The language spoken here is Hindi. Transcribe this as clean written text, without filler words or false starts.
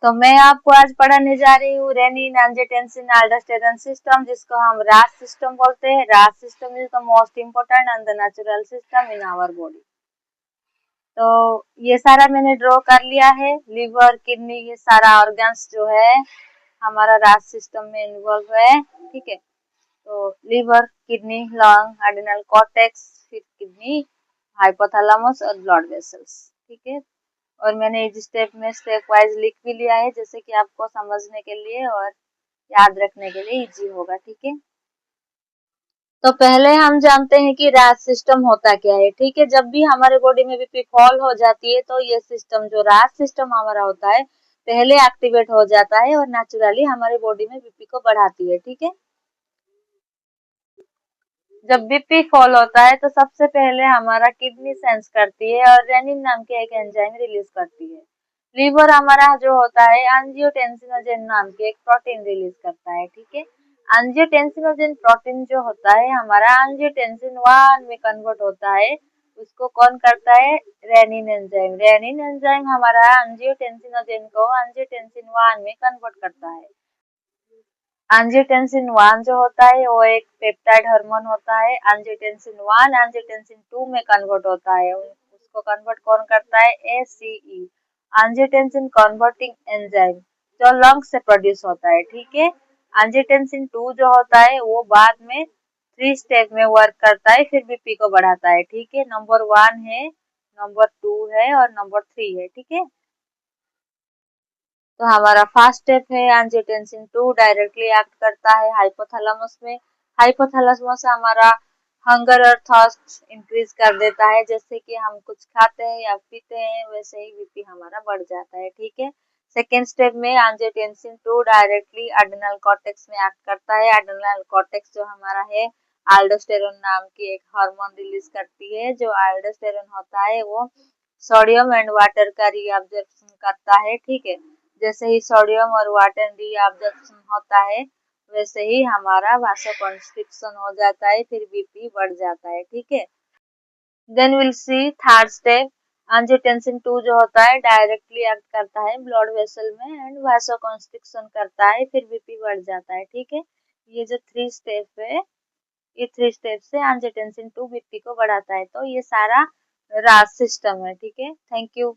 तो मैं आपको आज पढ़ाने जा रही हूँ रेनिन एंजियोटेंसिन अल्डोस्टेरोन सिस्टम, जिसको हम रास सिस्टम बोलते हैं। RAS system is the most important and the natural system in our body. तो ये सारा मैंने ड्रॉ कर लिया है। लिवर, किडनी, ये सारा ऑर्गन्स जो है हमारा रास सिस्टम में इन्वॉल्व है। ठीक है, तो liver, kidney, lung, adrenal cortex, फिर किडनी, हाइपोथैलेमस और ब्लड वेसल्स। ठीक है, और मैंने इस स्टेप में स्टेप वाइज लिख भी लिया है, जैसे कि आपको समझने के लिए और याद रखने के लिए इजी होगा। ठीक है, तो पहले हम जानते हैं कि रास सिस्टम होता क्या है। ठीक है, जब भी हमारे बॉडी में बीपी फॉल हो जाती है तो ये सिस्टम, जो रास सिस्टम हमारा होता है, पहले एक्टिवेट हो जाता है और नेचुरली हमारे बॉडी में बीपी को बढ़ाती है। ठीक है, जब बीपी फॉल होता है तो सबसे पहले हमारा किडनी सेंस करती है और रेनिन नाम के एक एंजाइम रिलीज करती है। लीवर हमारा जो होता है एंजियोटेंसिनोजेन नाम के एक प्रोटीन रिलीज करता है। ठीक है, एंजियोटेंसिनोजेन प्रोटीन जो होता है हमारा एंजियोटेंसिन 1 में कन्वर्ट होता है। उसको कौन करता है? Renin enzyme. रेनिन एंजाइम हमारा एंजियोटेंसिनोजेन को एंजियोटेंसिन 1 में कन्वर्ट करता है। एंजियोटेंसिन 1 जो होता है वो एक पेप्टाइड हार्मोन होता है। एंजियोटेंसिन 1 एंजियोटेंसिन 2 में कन्वर्ट होता है। उसको कन्वर्ट कौन करता है? एसीई, एंजियोटेंसिन कन्वर्टिंग एंजाइम, जो लंग से प्रोड्यूस होता है। ठीक है, एंजियोटेंसिन 2 जो होता है वो बाद में 3 स्टेप में वर्क करता है, फिर बीपी को बढ़ाता है। ठीक है, नंबर 1 है, नंबर 2 है और नंबर 3 है। ठीक है, तो हमारा फर्स्ट स्टेप है एंजियोटेंसिन 2 डायरेक्टली एक्ट करता है हाइपोथैलेमस में। हाइपोथैलेमस हमारा हंगर और थर्स्ट इंक्रीज कर देता है। जैसे कि हम कुछ खाते हैं या पीते हैं वैसे ही बीपी हमारा बढ़ जाता है। ठीक है, सेकेंड स्टेप में एंजियोटेंसिन 2 डायरेक्टली एड्रिनल कॉर्टेक्स में एक्ट करता है। एड्रिनल कॉर्टेक्स जो हमारा है एल्डोस्टेरोन नाम की एक हार्मोन रिलीज करती है। जो एल्डोस्टेरोन होता है वो सोडियम एंड वाटर का रीअब्जॉर्प्शन करता है। ठीक है, जैसे ही सोडियम और वाटर रीअब्जॉर्प्शन होता है वैसे ही हमारा वासोकंस्ट्रिक्शन हो जाता है, फिर बीपी बढ़ जाता है। ठीक है, then will see third step. Angiotensin 2 जो होता है डायरेक्टली एक्ट करता है ब्लड वेसल में एंड वासोकंस्ट्रिक्शन करता है, फिर बीपी बढ़ जाता है। ठीक है, ये जो 3 स्टेप है, ये 3 स्टेप से एंजियोटेंसिन 2 बीपी को बढ़ाता है। तो ये सारा रास सिस्टम है। ठीक है, थैंक यू।